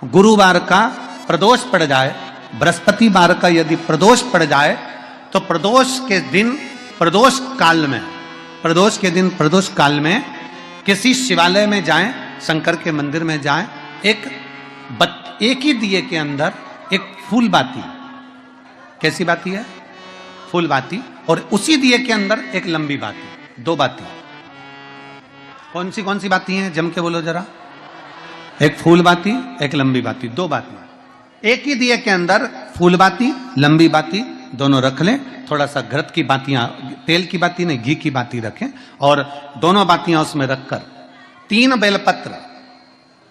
गुरुवार का प्रदोष पड़ जाए, बृहस्पतिवार का यदि प्रदोष पड़ जाए तो प्रदोष के दिन प्रदोष काल में किसी शिवालय में जाएं, शंकर के मंदिर में जाएं, एक ही दिए के अंदर एक फूल बाती, कैसी बाती है? फूल बाती, और उसी दिए के अंदर एक लंबी बाती, दो बाती। कौन सी बाती हैं? जम के बोलो जरा। एक फूल बाती, एक लंबी बाती, दो बाती। एक ही दिए के अंदर फूल बाती, लंबी बाती दोनों रख लें। थोड़ा सा घृत की बातियां, तेल की बाती नहीं, घी की बाती रखें, और दोनों बातियां उसमें रखकर 3 बेलपत्र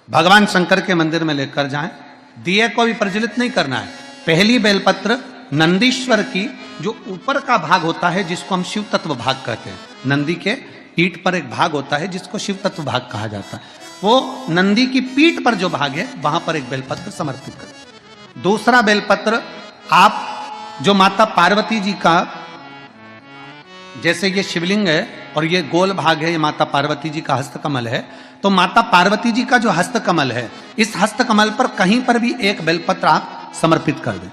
भगवान शंकर के मंदिर में लेकर जाएं। दिए को भी प्रज्वलित नहीं करना है। पहली बेलपत्र नंदीश्वर की जो ऊपर का भाग होता है, जिसको हम शिव तत्व भाग कहते हैं, नंदी के पीठ पर एक भाग होता है जिसको शिव तत्व भाग कहा जाता है, वो नंदी की पीठ पर जो भाग है वहां पर एक बेलपत्र समर्पित करें। दूसरा बेलपत्र आप जो माता पार्वती जी का, जैसे ये शिवलिंग है और ये गोल भाग है, ये माता पार्वती जी का हस्तकमल है, तो माता पार्वती जी का जो हस्तकमल है, इस हस्तकमल पर कहीं पर भी एक बेलपत्र आप समर्पित कर दें।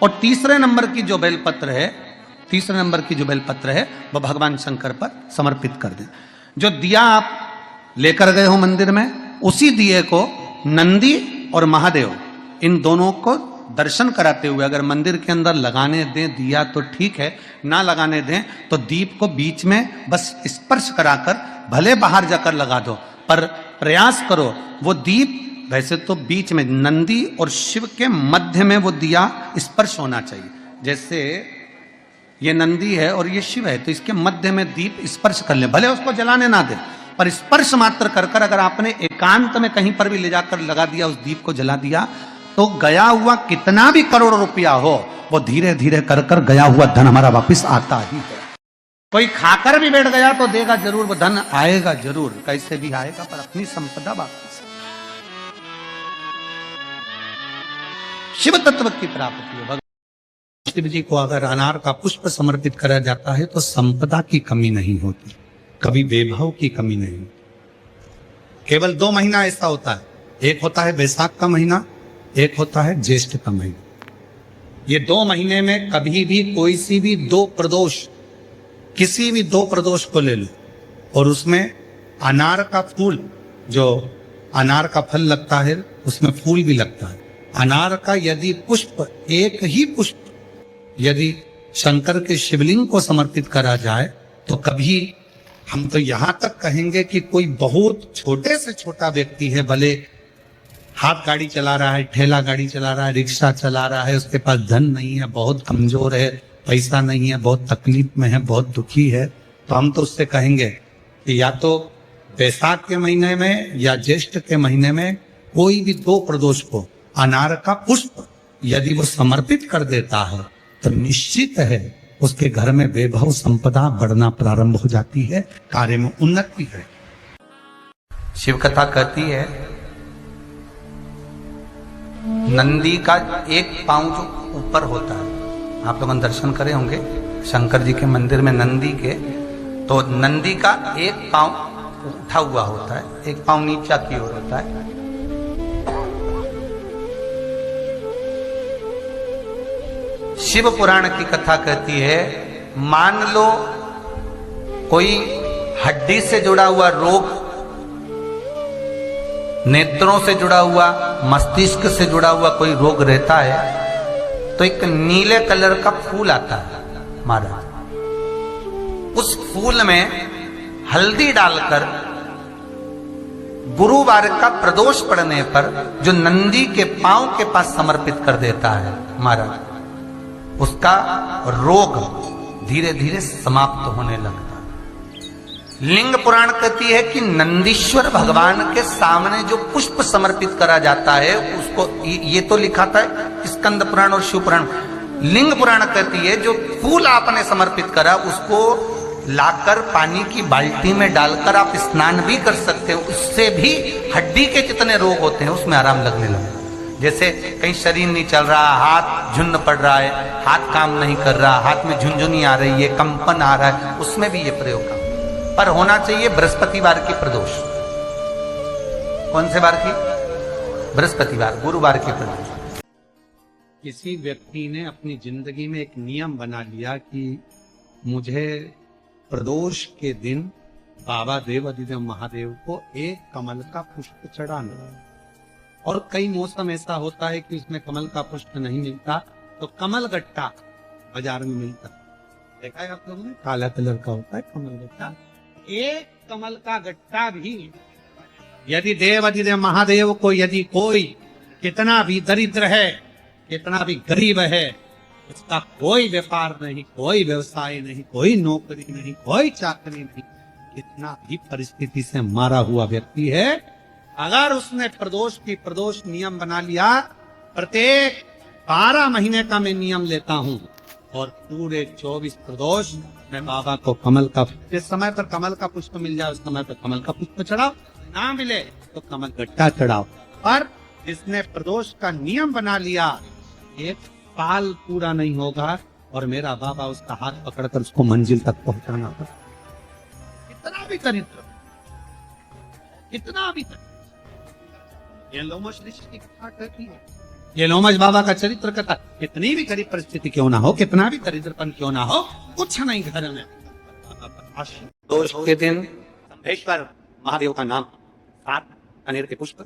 और तीसरे नंबर की जो बेलपत्र है वह भगवान शंकर पर समर्पित कर दें। जो दिया आप लेकर गए हो मंदिर में, उसी दिए को नंदी और महादेव इन दोनों को दर्शन कराते हुए अगर मंदिर के अंदर लगाने दें दिया तो ठीक है, ना लगाने दें तो दीप को बीच में बस स्पर्श कराकर भले बाहर जाकर लगा दो, पर प्रयास करो वो दीप, वैसे तो बीच में नंदी और शिव के मध्य में वो दिया स्पर्श होना चाहिए। जैसे ये नंदी है और ये शिव है, तो इसके मध्य में दीप स्पर्श कर ले, भले उसको जलाने ना दे, पर स्पर्श मात्र कर अगर आपने एकांत में कहीं पर भी ले जाकर लगा दिया, उस दीप को जला दिया, तो गया हुआ कितना भी करोड़ रुपया हो, वो धीरे धीरे कर गया हुआ धन हमारा वापस आता ही है। कोई खाकर भी बैठ गया तो देगा जरूर, वो धन आएगा जरूर, कैसे भी आएगा, पर अपनी संपदा वापस। शिव तत्व की प्राप्ति है। शिव जी को अगर अनार का पुष्प समर्पित करा जाता है तो संपदा की कमी नहीं होती, कभी वैभव की कमी नहीं। केवल 2 महीना ऐसा होता है, एक होता है वैशाख का महीना, एक होता है ज्येष्ठ का महीना। ये 2 महीने में कभी भी कोई सी भी 2 प्रदोष, किसी भी 2 प्रदोष को ले लो और उसमें अनार का फूल, जो अनार का फल लगता है उसमें फूल भी लगता है, अनार का यदि पुष्प, एक ही पुष्प यदि शंकर के शिवलिंग को समर्पित करा जाए तो कभी, हम तो यहां तक कहेंगे कि कोई बहुत छोटे से छोटा व्यक्ति है, भले हाथ गाड़ी चला रहा है, ठेला गाड़ी चला रहा है, रिक्शा चला रहा है, उसके पास धन नहीं है, बहुत कमजोर है, पैसा नहीं है, बहुत तकलीफ में है, बहुत दुखी है, तो हम तो उससे कहेंगे कि या तो वैशाख के महीने में या ज्येष्ठ के महीने में कोई भी 2 प्रदोष को अनार का पुष्प यदि वो समर्पित कर देता है तो निश्चित है उसके घर में वैभव संपदा बढ़ना प्रारंभ हो जाती है, कार्य में उन्नति है। शिव कथा कहती है नंदी का एक पांव जो ऊपर होता है, आप लोग दर्शन करे होंगे शंकर जी के मंदिर में नंदी के, तो नंदी का एक पांव उठा हुआ होता है, एक पांव नीचा की ओर होता है। शिव पुराण की कथा कहती है, मान लो कोई हड्डी से जुड़ा हुआ रोग, नेत्रों से जुड़ा हुआ, मस्तिष्क से जुड़ा हुआ कोई रोग रहता है, तो एक नीले कलर का फूल आता है महाराज, उस फूल में हल्दी डालकर गुरुवार का प्रदोष पड़ने पर जो नंदी के पांव के पास समर्पित कर देता है महाराज, उसका रोग धीरे धीरे समाप्त होने लगता है। लिंग पुराण कहती है कि नंदीश्वर भगवान के सामने जो पुष्प समर्पित करा जाता है उसको, ये तो लिखा था स्कंद पुराण और शिव पुराण, लिंग पुराण कहती है जो फूल आपने समर्पित करा उसको लाकर पानी की बाल्टी में डालकर आप स्नान भी कर सकते हो, उससे भी हड्डी के जितने रोग होते हैं उसमें आराम लगने लगता है। जैसे कहीं शरीर नहीं चल रहा, हाथ झुन्न पड़ रहा है, हाथ काम नहीं कर रहा, हाथ में झुनझुनी आ रही है, कंपन आ रहा है, उसमें भी ये प्रयोग काम, पर होना चाहिए बृहस्पतिवार की प्रदोष। कौन से वार की? बृहस्पतिवार गुरुवार के प्रदोष। किसी व्यक्ति ने अपनी जिंदगी में एक नियम बना लिया कि मुझे प्रदोष के दिन बाबा देवाधिदेव महादेव को एक कमल का पुष्प चढ़ाना। और कई मौसम ऐसा होता है कि उसमें कमल का पुष्प नहीं मिलता, तो कमल गट्टा बाजार में मिलता, देखा है आप लोगों ने, काला कलर का होता है कमल गट्टा। एक कमल का गट्टा भी यदि देवाधिदेव महादेव को, यदि कोई कितना भी दरिद्र है, कितना भी गरीब है, उसका कोई व्यापार नहीं, कोई व्यवसाय नहीं, कोई नौकरी नहीं, कोई चाकरी नहीं, कितना भी परिस्थिति से मारा हुआ व्यक्ति है, अगर उसने प्रदोष नियम बना लिया, प्रत्येक 12 महीने का मैं नियम लेता हूं और पूरे 24 प्रदोष मैं बाबा को कमल का, जिस समय पर कमल का पुष्प मिल जाए उस समय पर कमल का पुष्प चढ़ाओ, ना मिले तो कमल गट्टा चढ़ाओ। पर जिसने प्रदोष का नियम बना लिया, एक साल पूरा नहीं होगा और मेरा बाबा उसका हाथ पकड़कर उसको मंजिल तक पहुंचाना पड़ा। कितना भी दरिद्र, कितना भी दरिद्र। ये लोमश ऋषि की कथा कहती है, ये लोमश बाबा का चरित्र कथा, कितनी भी गरीब परिस्थिति क्यों ना हो, कितना भी दरिद्रपन क्यों ना हो, कुछ नहीं घर में। प्रदोष के दिन संभेश्वर महादेव का नाम, 7 कनेर के पुष्प,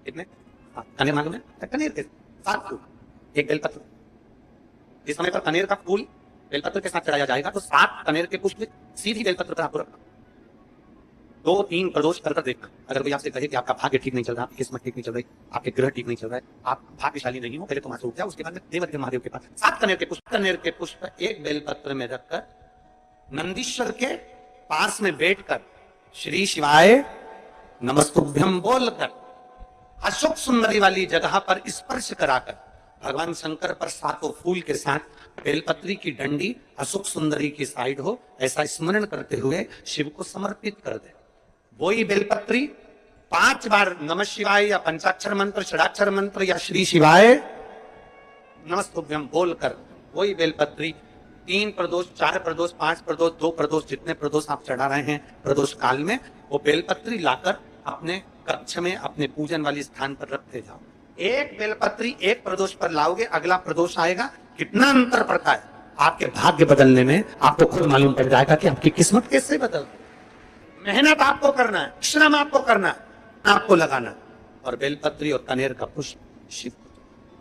कितने कनेर मालूम है? कनेर के 7 फूल, एक बेलपत्र। जिस समय पर कनेर का फूल बेलपत्र के साथ चढ़ाया जाएगा तो 7 कनेर के पुष्प सीधी बेलपत्र पर आपको रखना। 2-3 प्रदोष कर देखना। अगर कोई आपसे कहे कि आपका भाग्य ठीक नहीं चल रहा, आपकी किस्मत ठीक नहीं चल रही, आपके ग्रह ठीक नहीं चल रहा है, आप भाग्यशाली नहीं हो, पहले तो वहां से उठ जाओ, उसके बाद देवाधिदेव महादेव के पास 7 कनेर के पुष्प एक बेलपत्र में रखकर नंदीश्वर के पास में बैठकर श्री शिवाय नमस्तुभ्यम बोलकर अशोक सुंदरी वाली जगह पर स्पर्श कराकर भगवान शंकर पर 7 फूल के साथ बेलपत्री की डंडी अशोक सुंदरी की साइड हो, ऐसा स्मरण करते हुए शिव को समर्पित कर दे। वही बेलपत्री 5 बार नमः शिवाय या पंचाक्षर मंत्र, षडाक्षर मंत्र या श्री शिवाय नमस्तुभ्यम बोलकर वही बेलपत्री 3 प्रदोष, 4 प्रदोष, 5 प्रदोष, 2 प्रदोष, जितने प्रदोष आप चढ़ा रहे हैं प्रदोष काल में, वो बेलपत्री लाकर अपने कक्ष में अपने पूजन वाली स्थान पर रखते जाओ। एक बेलपत्री एक प्रदोष पर लाओगे, अगला प्रदोष आएगा, कितना अंतर पड़ता है आपके भाग्य बदलने में, आपको खुद मालूम पड़ जाएगा कि आपकी किस्मत कैसे बदल। मेहनत आपको करना है, श्रम आपको करना है, आपको लगाना, और बेलपत्री और कनेर का पुष्प शिव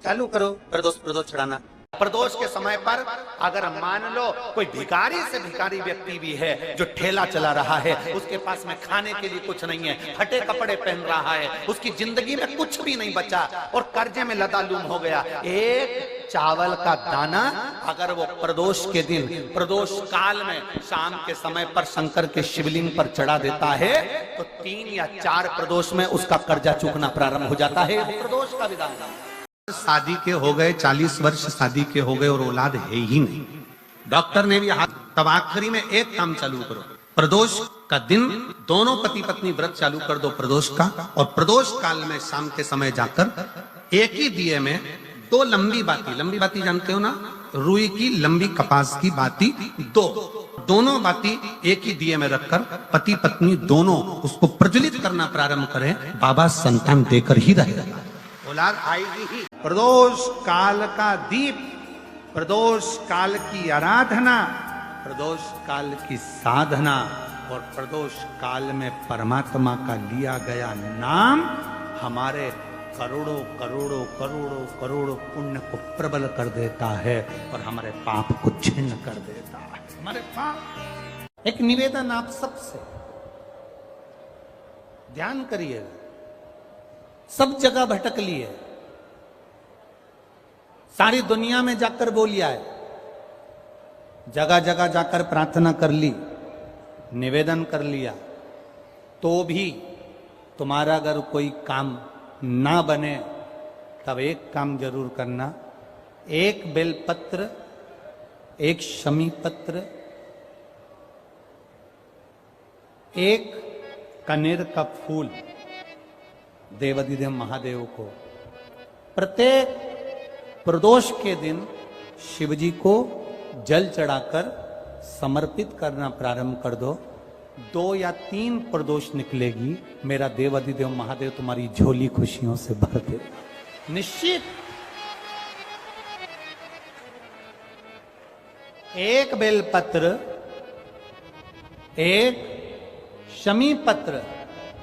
चालू करो प्रदोष चढ़ाना। प्रदोष के समय पर अगर मान लो कोई भिखारी से भिखारी व्यक्ति भी है जो ठेला चला रहा है, उसके पास में खाने के लिए कुछ नहीं है, फटे कपड़े पहन रहा है, उसकी जिंदगी में कुछ भी नहीं बचा और कर्जे में लदालूम हो गया, एक चावल का दाना अगर वो प्रदोष के दिन, प्रदोष काल में शाम के समय पर शंकर के शिवलिंग पर चढ़ा देता है तो 3 या 4 प्रदोष में उसका कर्जा चूकना प्रारंभ हो जाता है। प्रदोष का विधान। शादी के हो गए 40 वर्ष, शादी के हो गए और औलाद है ही नहीं, डॉक्टर ने भी हाथ, तब आखिरी में एक काम चालू करो, प्रदोष का दिन दोनों पति पत्नी व्रत चालू कर दो प्रदोष का, और प्रदोष काल में शाम के समय जाकर एक ही दिए में 2 लंबी बाती जानते हो ना, रुई की लंबी कपास की बाती, दोनों बाती एक ही दिए में रखकर पति पत्नी दोनों उसको प्रज्वलित करना प्रारंभ करें, बाबा संतान देकर ही रहेगा, औलाद आएगी ही। प्रदोष काल का दीप, प्रदोष काल की आराधना, प्रदोष काल की साधना और प्रदोष काल में परमात्मा का लिया गया नाम हमारे करोड़ों करोड़ों करोड़ों करोड़ों पुण्य को प्रबल कर देता है और हमारे पाप को छिन्न कर देता है। हमारे पाप। एक निवेदन आप सबसे ध्यान करिएगा, सब जगह भटक लिए, सारी दुनिया में जाकर बोलिया है, जगह जगह जाकर प्रार्थना कर ली, निवेदन कर लिया, तो भी तुम्हारा अगर कोई काम ना बने तब एक काम जरूर करना, एक बेलपत्र, एक शमी पत्र, एक कनेर का फूल देवाधिदेव महादेव को प्रत्येक प्रदोष के दिन शिवजी को जल चढ़ाकर समर्पित करना प्रारंभ कर दो। 2 या 3 प्रदोष निकलेगी, मेरा देव अधिदेव महादेव तुम्हारी झोली खुशियों से भर दे निश्चित। एक बेलपत्र, एक शमी पत्र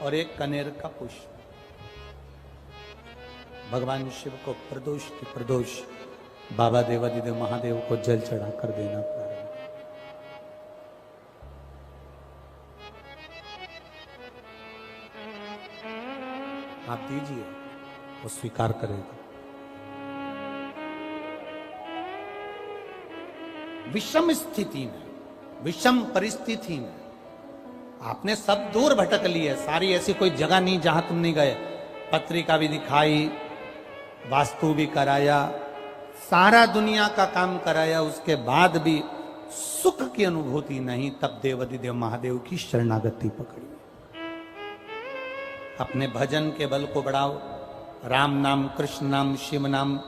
और एक कनेर का पुष्प भगवान शिव को प्रदोष की प्रदोष बाबा देवादिदेव महादेव को जल चढ़ाकर देना पड़ेगा। आप दीजिए, वो स्वीकार करेगा। विषम स्थिति में, विषम परिस्थिति में आपने सब दूर भटक लिए, सारी ऐसी कोई जगह नहीं जहां तुम नहीं गए, पत्रिका भी दिखाई, वास्तु भी कराया, सारा दुनिया का काम कराया, उसके बाद भी सुख की अनुभूति नहीं, तब देवादिदेव महादेव की शरणागति पकड़ी। अपने भजन के बल को बढ़ाओ, राम नाम, कृष्ण नाम, शिव नाम,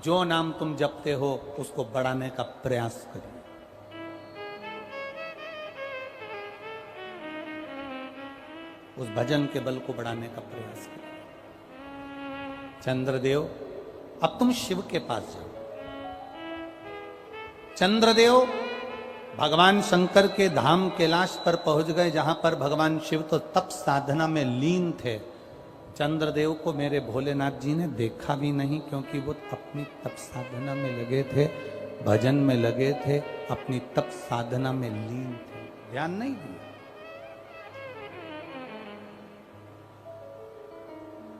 जो नाम तुम जपते हो उसको बढ़ाने का प्रयास करिए। उस भजन के बल को बढ़ाने का प्रयास करिए। चंद्रदेव, अब तुम शिव के पास जाओ। चंद्रदेव भगवान शंकर के धाम कैलाश पर पहुंच गए, जहां पर भगवान शिव तो तप साधना में लीन थे। चंद्रदेव को मेरे भोलेनाथ जी ने देखा भी नहीं, क्योंकि वो अपनी तप साधना में लगे थे, भजन में लगे थे, अपनी तप साधना में लीन थे, ध्यान नहीं दिया।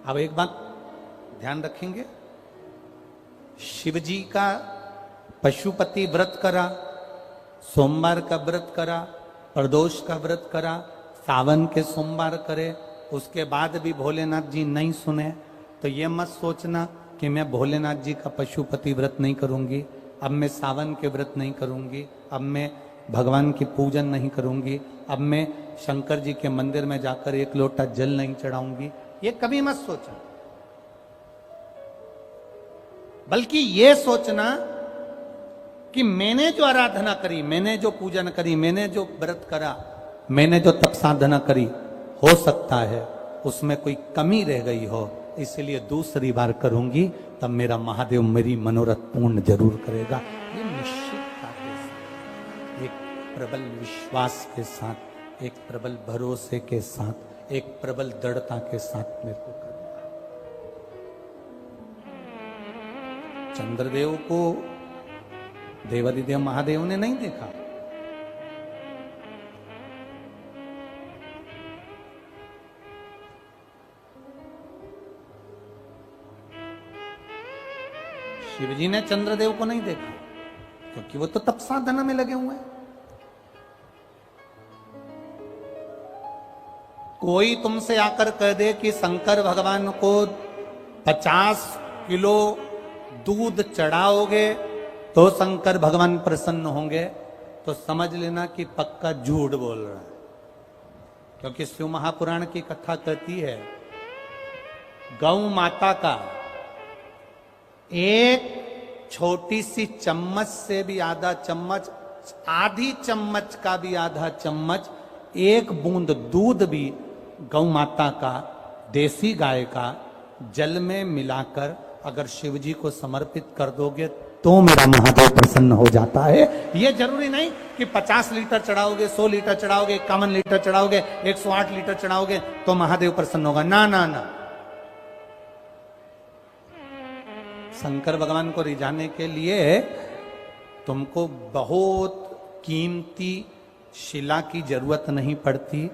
अब एक बात ध्यान रखेंगे, शिव जी का पशुपति व्रत करा, सोमवार का व्रत करा, प्रदोष का व्रत करा, सावन के सोमवार करे, उसके बाद भी भोलेनाथ जी नहीं सुने, तो ये मत सोचना कि मैं भोलेनाथ जी का पशुपति व्रत नहीं करूंगी, अब मैं सावन के व्रत नहीं करूंगी, अब मैं भगवान की पूजन नहीं करूंगी, अब मैं शंकर जी के मंदिर में जाकर 1 लोटा जल नहीं चढ़ाऊंगी, ये कभी मत सोचना। बल्कि ये सोचना कि मैंने जो आराधना करी, मैंने जो पूजन करी, मैंने जो व्रत करा, मैंने जो तप साधना करी, हो सकता है उसमें कोई कमी रह गई हो, इसलिए दूसरी बार करूंगी, तब मेरा महादेव मेरी मनोरथ पूर्ण जरूर करेगा। ये निश्चितता के साथ, एक प्रबल विश्वास के साथ, एक प्रबल भरोसे के साथ, एक प्रबल दृढ़ता के साथ मेरे को करना। चंद्रदेव को देवादिदेव महादेव ने नहीं देखा, शिवजी ने चंद्रदेव को नहीं देखा, क्योंकि वो तो तप साधना में लगे हुए हैं। कोई तुमसे आकर कह दे कि शंकर भगवान को 50 किलो दूध चढ़ाओगे तो शंकर भगवान प्रसन्न होंगे, तो समझ लेना कि पक्का झूठ बोल रहा है। क्योंकि शिव महापुराण की कथा कहती है, गौ माता का एक छोटी सी चम्मच से भी आधा चम्मच, आधी चम्मच का भी आधा चम्मच, एक बूंद दूध भी गौ माता का, देसी गाय का जल में मिलाकर अगर शिव जी को समर्पित कर दोगे तो मेरा महादेव प्रसन्न हो जाता है। यह जरूरी नहीं कि 50 लीटर चढ़ाओगे, 100 लीटर चढ़ाओगे, 51 लीटर चढ़ाओगे, 108 लीटर चढ़ाओगे तो महादेव प्रसन्न होगा, ना ना ना। शंकर भगवान को रिझाने के लिए तुमको बहुत कीमती शिला की जरूरत नहीं पड़ती,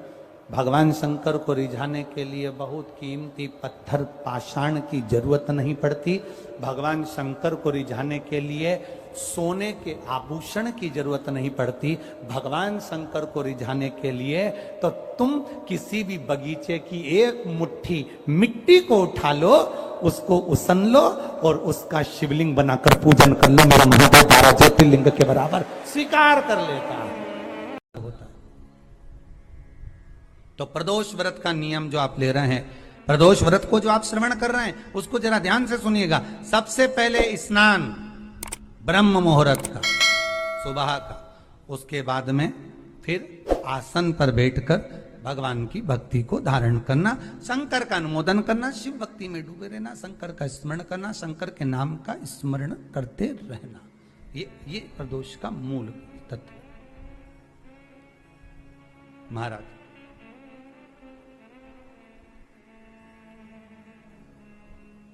भगवान शंकर को रिझाने के लिए बहुत कीमती पत्थर पाषाण की जरूरत नहीं पड़ती, भगवान शंकर को रिझाने के लिए सोने के आभूषण की जरूरत नहीं पड़ती, भगवान शंकर को रिझाने के लिए तो तुम किसी भी बगीचे की एक मुट्ठी मिट्टी को उठा लो, उसको उसन लो और उसका शिवलिंग बनाकर पूजन कर लो, मेरा महादेव 12 ज्योतिर्लिंग के बराबर स्वीकार कर लेता है। तो प्रदोष व्रत का नियम जो आप ले रहे हैं, प्रदोष व्रत को जो आप श्रवण कर रहे हैं उसको जरा ध्यान से सुनिएगा। सबसे पहले स्नान ब्रह्म मुहूर्त का, सुबह का, उसके बाद में फिर आसन पर बैठकर भगवान की भक्ति को धारण करना, शंकर का अनुमोदन करना, शिव भक्ति में डूबे रहना, शंकर का स्मरण करना, शंकर के नाम का स्मरण करते रहना। ये प्रदोष का मूल तत्व। महाराज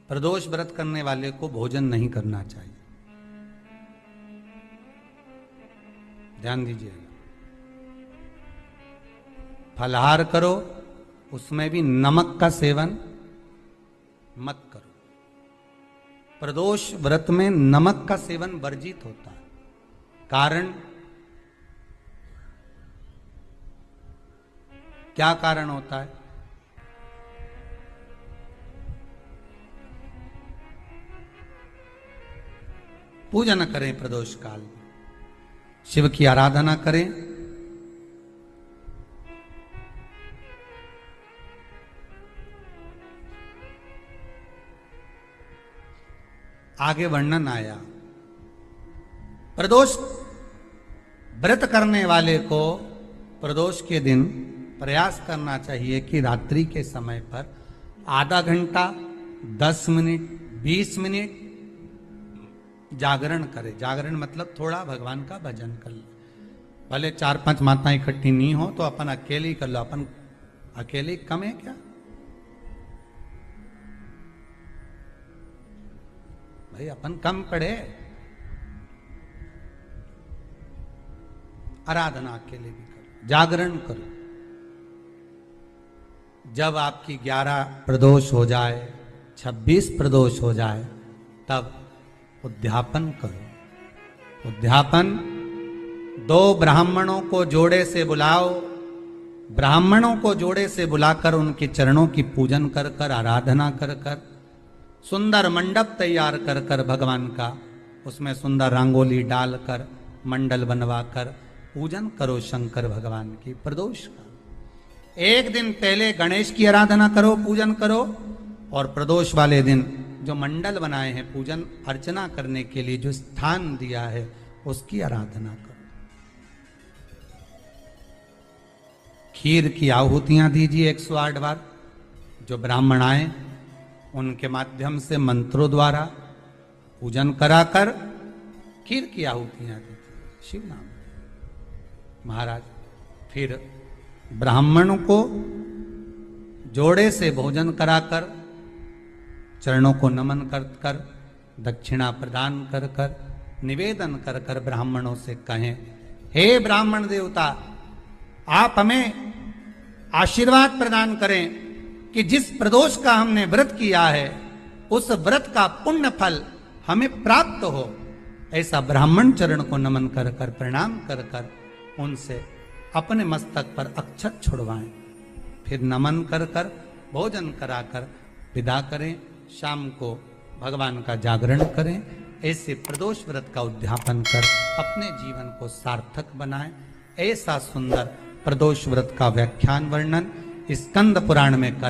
प्रदोष व्रत करने वाले को भोजन नहीं करना चाहिए, ध्यान दीजिएगा। फलाहार करो, उसमें भी नमक का सेवन मत करो। प्रदोष व्रत में नमक का सेवन वर्जित होता है। कारण क्या कारण होता है? पूजन करें प्रदोष काल में, शिव की आराधना करें, आगे वर्णन आया। प्रदोष व्रत करने वाले को प्रदोष के दिन प्रयास करना चाहिए कि रात्रि के समय पर आधा घंटा, 10 मिनट, 20 मिनट जागरण करे। जागरण मतलब थोड़ा भगवान का भजन कर ले। भले 4-5 माताएं इकट्ठी नहीं हो तो अपन अकेले ही कर लो। अपन अकेले कम है क्या भाई? अपन कम पड़े। आराधना अकेले भी करो, जागरण करो। जब आपकी 11 प्रदोष हो जाए, 26 प्रदोष हो जाए, तब उद्यापन करो। उद्यापन 2 ब्राह्मणों को जोड़े से बुलाओ। ब्राह्मणों को जोड़े से बुलाकर उनके चरणों की पूजन कर कर, आराधना कर कर, सुंदर मंडप तैयार कर कर भगवान का, उसमें सुंदर रंगोली डालकर, मंडल बनवाकर पूजन करो शंकर भगवान की प्रदोष का। एक दिन पहले गणेश की आराधना करो, पूजन करो, और प्रदोष वाले दिन जो मंडल बनाए हैं पूजन अर्चना करने के लिए, जो स्थान दिया है, उसकी आराधना करो। खीर की आहुतियां दीजिए 108 बार। जो ब्राह्मण आए उनके माध्यम से मंत्रों द्वारा पूजन कराकर खीर की आहुतियां दीजिए शिव नाम। महाराज फिर ब्राह्मणों को जोड़े से भोजन कराकर, चरणों को नमन कर कर, दक्षिणा प्रदान कर कर, निवेदन कर कर ब्राह्मणों से कहें, हे ब्राह्मण देवता, आप हमें आशीर्वाद प्रदान करें कि जिस प्रदोष का हमने व्रत किया है उस व्रत का पुण्य फल हमें प्राप्त हो। ऐसा ब्राह्मण चरण को नमन कर कर, प्रणाम कर कर उनसे अपने मस्तक पर अक्षत छुड़वाएं। फिर नमन कर कर, भोजन कराकर विदा करें। शाम को भगवान का जागरण करें। ऐसे प्रदोष व्रत का उद्यापन कर अपने जीवन को सार्थक बनाएं। ऐसा सुंदर प्रदोष व्रत का व्याख्यान वर्णन स्कंद पुराण में कर